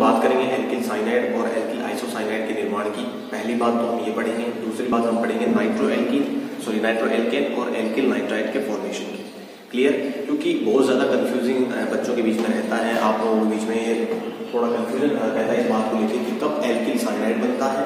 बात करेंगे alkyl cyanide और एल्किल आइसोसाइनाइड के निर्माण की। पहली बात तो हम ये पढ़ेंगे, दूसरी बात हम पढ़ेंगे नाइट्रोएल्केन और एल्किल नाइट्राइड के फॉर्मेशन की। क्लियर? क्योंकि बहुत ज्यादा कंफ्यूजिंग बच्चों के बीच में रहता है, आप लोगों के बीच में थोड़ा कंफ्यूजन रहता है इस बात को लेकर कि कब एल्किल साइनाइड बनता है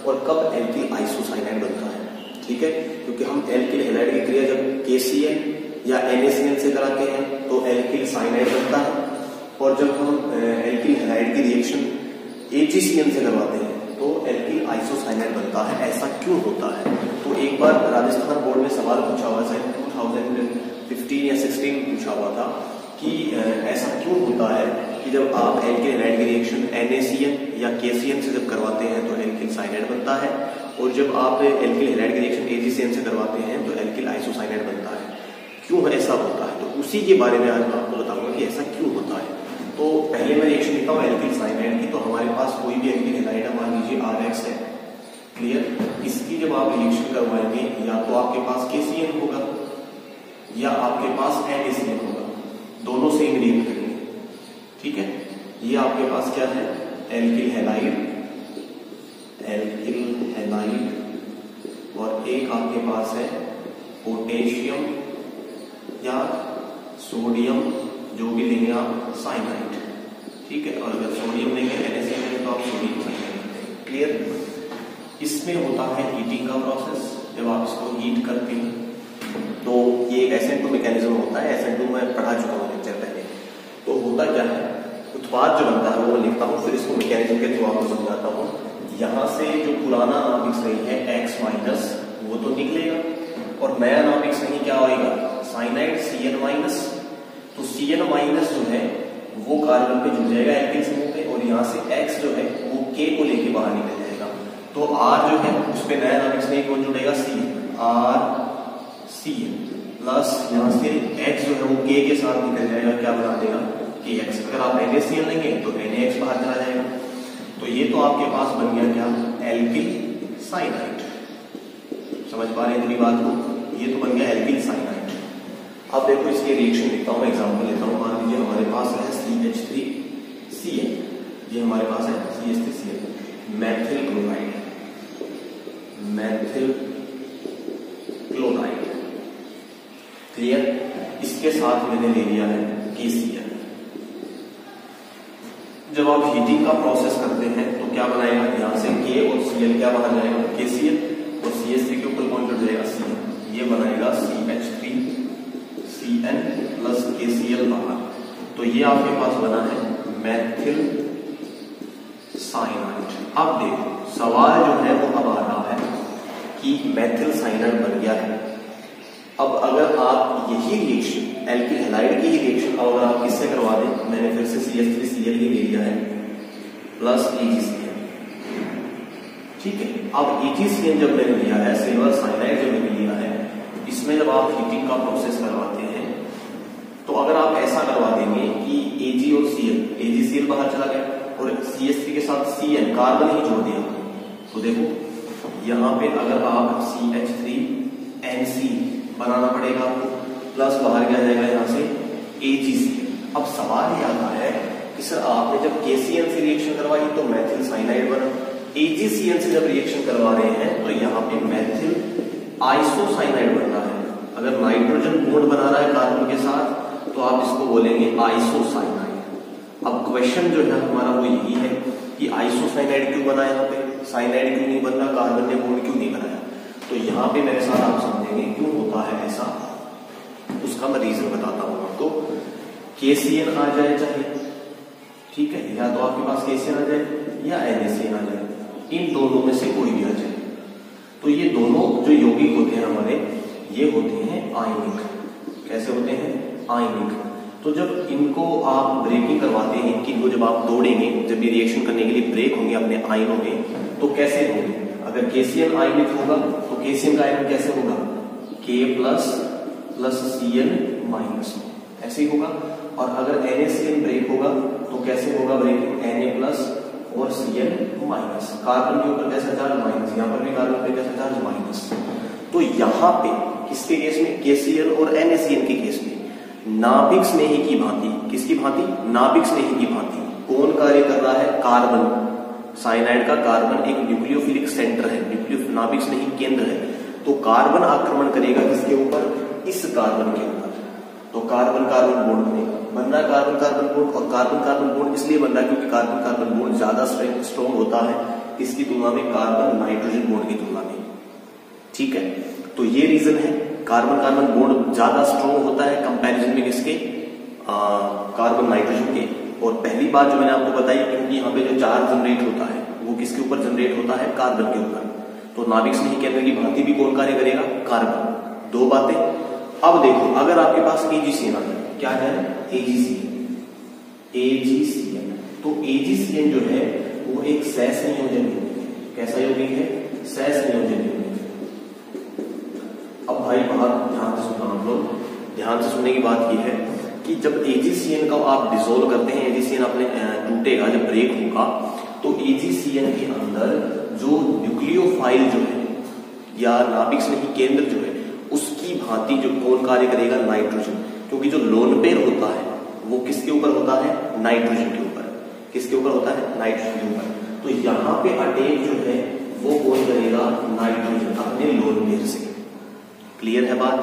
और कब एल्किल आइसोसाइनाइड बनता है। ठीक है, क्योंकि हम एल्किल हैलाइड की क्रिया जब KCl या NaCl से कराते हैं तो एल्किल साइनाइड बनता है, और जब हम एल्किल हैलाइड की रिएक्शन AgCl से करवाते हैं तो एल्किल आइसोसाइनाइड बनता है। ऐसा क्यों होता है? तो एक बार राजस्थान बोर्ड में सवाल पूछा हुआ है, 2015 या 16 पूछा हुआ था कि ऐसा क्यों होता है कि जब आप एल्किल हैलाइड की रिएक्शन NaCl या KCl से जब करवाते हैं तो एल्किल साइनाइड बनता है, और जब आप एल्किल हैलाइड की रिएक्शन AgCl से करवाते हैं तो एल्किल आइसोसाइनाइड बनता है। क्यों ऐसा होता है? तो उसी के बारे में आज मैं आपको बताऊंगा कि ऐसा क्यों होता है। तो पहले मैं रिएक्शन लिखता हूँ एल्किल साइनाइड की। तो हमारे पास कोई भी एल्किल हैलाइड मान लीजिए RX है। क्लियर? इसकी जब आप रिएक्शन करवाएंगे या तो आपके पास KCl होगा या आपके पास NaCl होगा, दोनों सेम रिएक्ट करेंगे। ठीक है, ये आपके पास क्या है? एल्किल हैलाइड, और एक आपके पास है पोटेशियम या सोडियम, जो भी लेंगे आप, साइनाइड। ठीक है, और अगर सोडियम लेंगे NaCl तो आप सोडियम साइनाइड। क्लियर? इसमें होता है हीटिंग का प्रोसेस। जब आप इसको हीट करते हैं तो ये एक SN2 मैकेनिज्म होता है। SN2 में पढ़ा चुका हूँ लेक्चर पहले। तो होता क्या है, उत्पाद जो बनता है वो मैं लिखता हूँ, फिर इसको मैकेनिज्म के थ्रू आपको समझाता हूँ। यहाँ से जो पुराना नाभिक सही है X माइनस वो तो निकलेगा, और नया नाभिक सही क्या होगा? Cyanide Cn minus. तो Cn माइनस जो है वो कार्बन पे जुड़ जाएगा एल्किल समूह पे, और यहाँ से X जो है वो K को लेके बाहर निकल जाएगा। तो R जो है उस पे नया नाभिक सही कौन जुड़ेगा? RCl प्लस यहाँ से X जो है वो K के साथ निकल जाएगा, क्या बना देगा? KX। अगर आप NaCl लेंगे तो NaX बाहर चला जाएगा। तो ये तो आपके पास बन गया क्या? Alkyl cyanide. समझ पा रहे हैं पूरी बात को? ये तो बन गया एल्किल साइनाइड। अब देखो इसके रिएक्शन लिखता हूँ, एग्जांपल लेता हूँ। मान लीजिए हमारे पास है CH3Cl, ये हमारे पास है CH3Cl, मैथिल क्लोराइड। क्लियर? इसके साथ मैंने ले लिया है KCl। जब आप हीटिंग का प्रोसेस करते हैं तो क्या बनाएगा? यहाँ से K और Cl क्या बाहर जाएगा? KCl, और CH3 के ऊपर कौन जुड़ जाएगा? Cl। ये बनाएगा CH3Cn प्लस KCl बाहर। तो ये आपके पास बना है मैथिल साइनाइड। अब देखो सवाल जो है वो अब आ रहा है कि मैथिल साइनाइड बन गया है। अब अगर आप यही रिएक्शन एल्किल हैलाइड की ही रिएक्शन अगर आप किससे करवा दें, मैंने फिर से CH3Cl ही ले लिया है प्लस AgCl। ठीक है, अब AgCl जब मैंने लिया है, सिल्वर साइनाइड जब मैंने लिया है, इसमें जब आप हीटिंग का प्रोसेस करवाते हैं तो अगर आप ऐसा करवा देंगे कि Ag और Cl, AgCl बाहर चला गया और CH3 के साथ Cn कार्बन ही जोड़ दिया, तो देखो यहाँ पे अगर आप CH3NC बनाना पड़ेगा आपको, प्लस बाहर क्या जाएगा यहाँ से AgCl। अब सवाल ये आता है कि सर आपने जब KCl से रिएक्शन करवाई तो मैथिल साइनाइड बना, AgCl से जब रिएक्शन करवा रहे हैं तो यहाँ पे मैथिल आइसोसाइनाइड बन रहा है। अगर नाइट्रोजन बॉन्ड बना रहा है कार्बन के साथ तो आप इसको बोलेंगे आइसोसाइनाइड। अब क्वेश्चन जो है हमारा वो यही है कि आइसोसाइनाइड क्यों बना, यहाँ पे साइनाइड क्यों नहीं बन रहा, कार्बन ने बॉन्ड क्यों नहीं बनाया? तो यहाँ पे मेरे साथ आप समझेंगे क्यों होता है ऐसा, उसका मैं रीजन बताता हूँ आपको। KCl आ जाए चाहे, ठीक है, या तो आपके पास KCl आ जाए या NaCl आ जाए, इन दोनों में से कोई भी आ जाए। तो ये दोनों जो यौगिक होते हैं हमारे, ये होते हैं आयनिक। कैसे होते हैं? आयनिक। तो जब इनको आप ब्रेकिंग करवाते हैं, इनको जब आप तोड़ेंगे, जब ये रिएक्शन करने के लिए ब्रेक होंगे अपने आयनों में, तो कैसे होंगे? अगर KCl आयनिक होगा तो KCl का आयन कैसे होगा? K प्लस Cl माइनस, ऐसे ही होगा। और अगर NaCl ब्रेक होगा तो कैसे होगा ब्रेकिंग? Na प्लस और Cl माइनस। कार्बन के ऊपर कैसा चार्ज? माइनस। यहाँ पर भी कार्बन पे कैसा चार्ज? माइनस। तो यहाँ पे किसके केस में? KCl और NaCl के केस में नाभिक स्नेही की भांति, किसकी भांति? नाभिक स्नेही की भांति कौन कार्य कर रहा है? कार्बन, साइनाइड का कार्बन एक न्यूक्लियोफिलिक सेंटर है, नाभिक से नहीं केंद्र है, तो कार्बन आक्रमण करेगा किसके ऊपर, इस कार्बन के ऊपर। तो कार्बन कार्बन बॉन्ड बनेगा, बन रहा है कार्बन कार्बन बॉन्ड, और कार्बन कार्बन बॉन्ड इसलिए बन रहा है क्योंकि कार्बन कार्बन बॉन्ड ज्यादा स्ट्रॉन्ग होता है इसकी तुलना में, कार्बन नाइट्रोजन बॉन्ड की तुलना में। ठीक है, तो ये रीजन है, कार्बन कार्बन बॉन्ड ज्यादा स्ट्रॉन्ग होता है कंपैरिजन में किसके, कार्बन नाइट्रोजन के। और पहली बात जो मैंने आपको बताई, क्योंकि यहाँ पे जो चार्ज जनरेट होता है वो किसके ऊपर जनरेट होता है, कार्बन के ऊपर। तो नाभिक स्नेही केंद्र की भांति भी कौन कार्य करेगा, कार्बन। दो बातें। अब देखो, अगर आपके पास एजीसीएन है, क्या है, एजीसीएन, तो एजीसीएन जो है वो एक सहसंयोजन यौगिक है। कैसा यौगिक है, सहसंयोजन यौगिक। अब भाई बात ध्यान से सुनना, आप लोग ध्यान से सुनने की बात यह है कि जब एजीसीएन का आप डिसोल्व करते हैं, एजीसीएन अपने टूटेगा, जब ब्रेक होगा, तो एजीसीएन के अंदर जो न्यूक्लियोफाइल जो है या नाभिक स्नेही केंद्र जो है उसकी भांति जो कौन कार्य करेगा, नाइट्रोजन। क्योंकि जो लोन पेयर होता है वो किसके ऊपर होता है, नाइट्रोजन के ऊपर। किसके ऊपर होता है, नाइट्रोजन के ऊपर। तो यहाँ पे अटैक जो है वो कौन करेगा, नाइट्रोजन अपने लोन पेयर से। क्लियर है बात।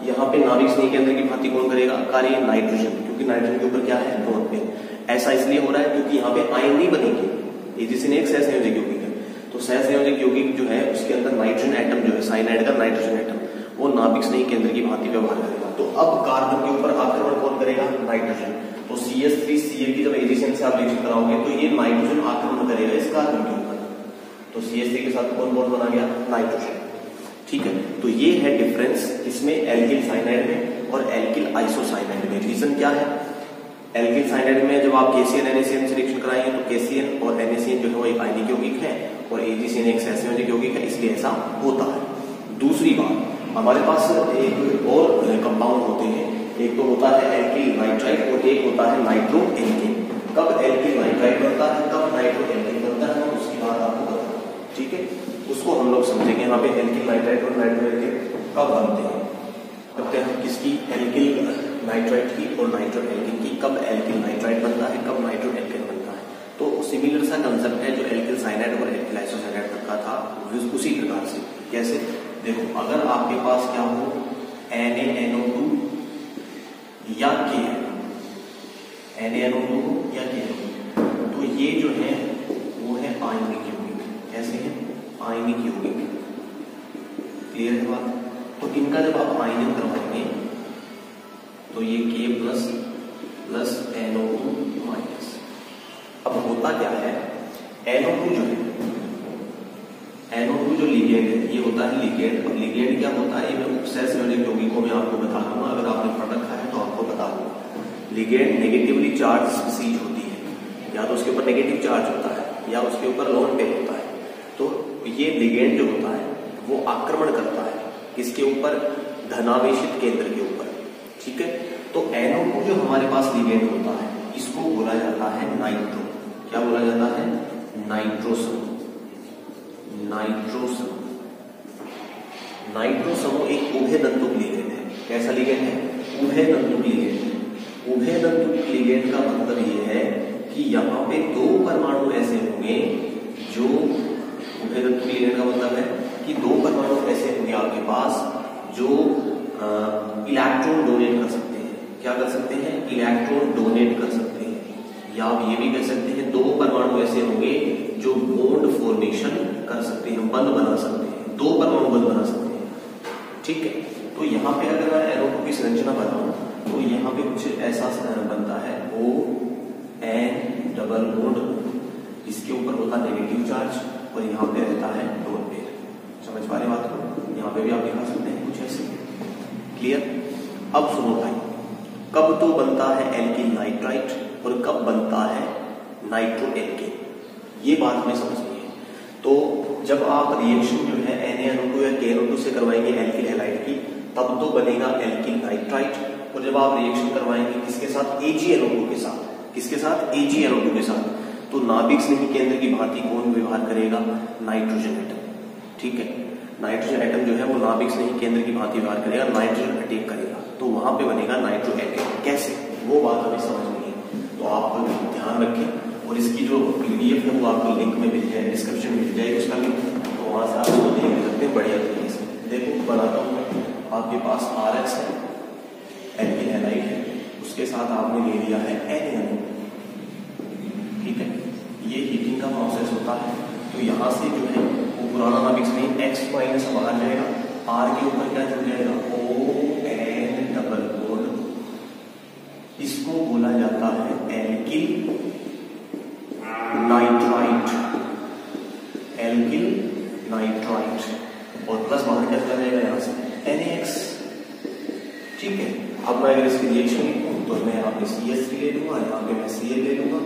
यहाँ पे नाभिक स्नेही केंद्र की भांति कौन करेगा कार्य, नाइट्रोजन, क्योंकि नाइट्रोजन के ऊपर क्या है, लोन पेयर। ऐसा इसलिए हो रहा है क्योंकि यहाँ पे आयन नहीं बनेगी, एजीसीएन एक सहसंयोजक यौगिक है, तो सहसंयोजक यौगिक जो है उसके अंदर नाइट्रोजन एटम जो है, साइनाइड का नाइट्रोजन एटम, वो नाभिक स्नेही केंद्र की भांति व्यवहार करेगा। तो अब कार्बन के ऊपर आक्रमण कौन करेगा, नाइट्रोजन। तो CH3Cl की जब एजीसीएन से आप रिएक्शन कराओगे तो ये नाइट्रोजन आक्रमण करेगा इस कार्बन के ऊपर। तो CH3 के साथ कौन बॉन्ड बना गया, नाइट्रोजन। ठीक है, तो ये है डिफरेंस इसमें एल्किल साइनाइड में और एल्किल आइसोसाइनाइड में। रीजन क्या है, एल्किल साइनाइड में जब आप KCl NaCN से रिएक्शन कराएंगे तो KCl और NaCN जो है वो एक आयनिक यौगिक है और एजीसीएन एक सहसंयोजक यौगिक है, इसलिए ऐसा होता है। दूसरी बात, हमारे पास एक और कंपाउंड होते हैं, एक तो होता है एल्किल नाइट्राइट और एक होता है नाइट्रो एल्केन। कब एल्किल नाइट्राइट बनता है, कब नाइट्रो एल्केन बनता है, उसकी बात आपको बता। ठीक है, उसको हम लोग समझेंगे यहाँ पे एल्किल नाइट्राइट और नाइट्रो एल्केन कब बनते हैं। करते हैं किसकी, एल्किल नाइट्राइट की और नाइट्रो एल्केन की। कब एल्किल नाइट्राइट बनता है, कब नाइट्रो एल्केन बनता है। तो सिमिलर सा कंसेप्ट है जो एल्किल साइनाइड और एल्किल आइसोसाइनाइड का था, उसी प्रकार से। कैसे, देखो, अगर आपके पास क्या हो, NaNO2 या KNO, NaNO2 या KNO, तो ये जो है वो है आयनिक यौगिक। कैसे है, आयनिक यौगिक। क्लियर है बात। तो इनका जब आप आयनिक करवाएंगे तो ये K प्लस NO2 माइनस। अब होता क्या है, NO2 जो है, NO2 जो लिगेंड है, ये होता है लिगेंड। अब लिगेंड क्या होता है, मैं सहसंयोजक यौगिकों में आपको बता दूंगा, अगर आपने पढ़ रखा है तो आपको बता दूंगा। लिगेंड नेगेटिवली चार्ज स्पीसीज होती है, या तो उसके ऊपर नेगेटिव चार्ज होता है या उसके ऊपर लोन पेयर होता है। तो ये लिगेंड जो होता है वो आक्रमण करता है किसके ऊपर, धनावेशित केंद्र के ऊपर। ठीक है, तो NO2 जो हमारे पास लिगेंड होता है इसको बोला जाता है नाइट्रो। क्या बोला जाता है, नाइट्रो समूह। नाइट्रो समूह एक उभयदंतुक लिगेंड है। कैसा लिगेंड है, उभयदंतुक लिगेंड। उभयदंतुक लिगेंड का मतलब ये है कि यहाँ पे दो परमाणु ऐसे होंगे जो, उभयदंतुक लिगेंड का मतलब है कि दो परमाणु ऐसे होंगे आपके पास जो इलेक्ट्रॉन डोनेट कर सकते हैं। क्या कर सकते हैं, इलेक्ट्रॉन डोनेट कर सकते हैं, या आप ये भी कह सकते हैं दो परमाणु ऐसे होंगे जो बॉन्ड फॉर्मेशन कर सकते हैं, बंध बना सकते हैं, दो परमाणु बंध बना सकते हैं। ठीक है, तो यहाँ पे अगर मैं NO2 की संरचना बनाऊं तो यहाँ पे कुछ ऐसा बनता है, ON डबल बॉन्ड, इसके ऊपर होता है नेगेटिव चार्ज और यहाँ पे रहता है लोन पेयर। समझ पा रहे बात को, यहाँ पे भी आप दिखा सकते हैं कुछ ऐसे। क्लियर। अब सुनो भाई, कब तो बनता है एल्किल नाइट्राइट और कब बनता है नाइट्रो एल्केन, ये बात हमें समझनी है। तो जब आप रिएक्शन जो है NaNO2 या KNO2 से करवाएंगे एल्किल हैलाइड की, तब तो बनेगा एल्किल नाइट्राइट। और जब आप रिएक्शन करवाएंगे किसके साथ, AgNO2 के साथ। किसके साथ, AgNO2 के साथ। तो नाभिक स्नेही केंद्र की भांति कौन व्यवहार करेगा, नाइट्रोजन एटम। ठीक है, नाइट्रोजन एटम जो है वो नाभिक स्नेही केंद्र की भांति व्यवहार करेगा, नाइट्रोजन अटैक करेगा, तो वहां पे बनेगा नाइट्रो एल्केन। कैसे, वो बात हमें समझनी है। तो आप ध्यान रखें और इसकी जो PDF है वो आपको लिंक में मिल जाए, डिस्क्रिप्शन में मिल जाएगी उसका लिंक, तो वहाँ से आप उसको देख सकते हैं बढ़िया तरीके से। देखो बनाता हूँ मैं, आपके पास RX है, एल्किल हैलाइड है, उसके साथ आपने ले लिया है NaNO, ठीक है। ये हीटिंग का प्रोसेस होता है, तो यहाँ से जो है वो पुराना नाभिक में X माइनस बाहर जाएगा, R के ऊपर क्या जुड़ जाएगा ON डबल बॉन्ड, इसको बोला जाता है एल्किल नाइट्राइट, एल्किल नाइट्राइट, और प्लस बाहर क्या चला जाएगा यहाँ से NaX, ठीक है। अब मैं अगर इसकी रिएक्शन लिखूं तो मैं यहाँ पे CH3 ले लूंगा, यहाँ पे मैं Cl ले लूंगा,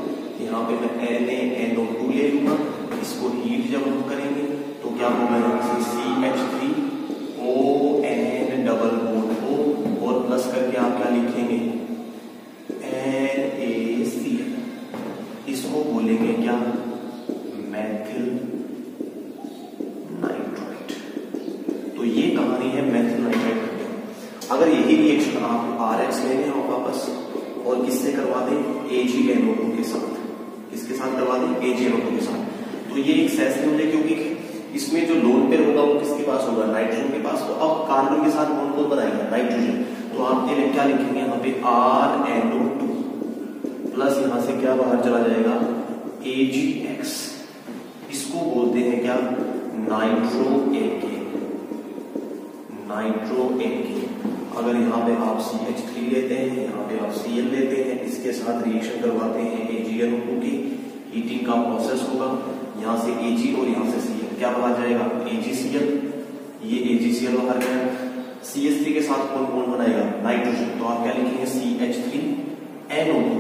यहाँ पे मैं NaNO2 ले लूंगा, इसको हीट जब हम करेंगे तो क्या होगा यहाँ से CH3ON डबल बॉन्ड O, और प्लस करके आप क्या लिखेंगे NaCl, इसको बोलेंगे क्या मैथिल नाइट्राइट। तो ये कहानी है मैथिल नाइट्राइट। अगर यही रिएक्शन आप RX लेने हो वापस और किससे करवा दें AgNO2 के साथ, किसके साथ करवा दें AgNO2 के साथ, तो ये एक सेस हो जाए, क्योंकि इसमें जो लोन पेयर होगा वो किसके पास होगा नाइट्रोजन के पास। तो अब कार्बन के साथ बॉन्ड कौन बनाएगा नाइट्रोजन, तो आप ये क्या लिखेंगे यहाँ पे RNO2 प्लस यहाँ से क्या बाहर चला जाएगा AgX, इसको बोलते हैं क्या नाइट्रो AK। अगर यहाँ पे आप CH3 लेते हैं, यहाँ पे आप Cl लेते हैं, इसके साथ रिएक्शन करवाते हैं AgNO2 की, हीटिंग का प्रोसेस होगा, यहाँ से Ag और यहाँ से Cl क्या बाहर जाएगा AgCl, ये AgCl बाहर गया, CH3 के साथ कौन बॉन्ड बनाएगा नाइट्रोजन, तो आप क्या लिखेंगे CH3NO2,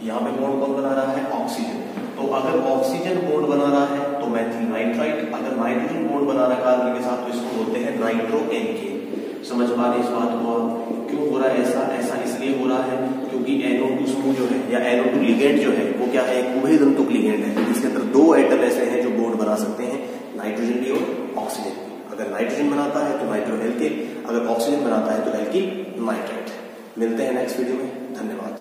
यहाँ पे बॉन्ड कौन बना रहा है ऑक्सीजन। तो अगर ऑक्सीजन बॉन्ड बना रहा है तो मैथिल नाइट्राइट, अगर नाइट्रोजन बॉन्ड बना रहा है कार्बन के साथ तो इसको बोलते हैं नाइट्रो NK। समझ पा रहे इस बात को आप, क्यों हो रहा है ऐसा इसलिए हो रहा है क्योंकि NO2 समूह जो है या NO2 लिगेंड जो है वो क्या है उभय तंतुक लिगेंड है, इसके अंदर दो एटम ऐसे हैं जो बॉन्ड बना सकते हैं, नाइट्रोजन भी और ऑक्सीजन भी। अगर नाइट्रोजन बनाता है तो नाइट्रो एल्किल, अगर ऑक्सीजन बनाता है तो एल्किल नाइट्राइट। मिलते हैं नेक्स्ट वीडियो में, धन्यवाद।